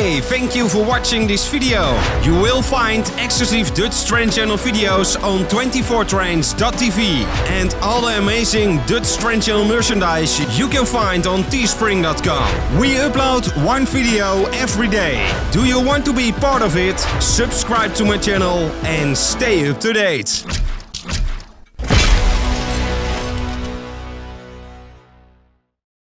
Hey, thank you for watching this video. You will find exclusive Dutch Train Channel videos on 24trains.tv and all the amazing Dutch Train Channel merchandise you can find on teespring.com. We upload one video every day. Do you want to be part of it? Subscribe to my channel and stay up to date.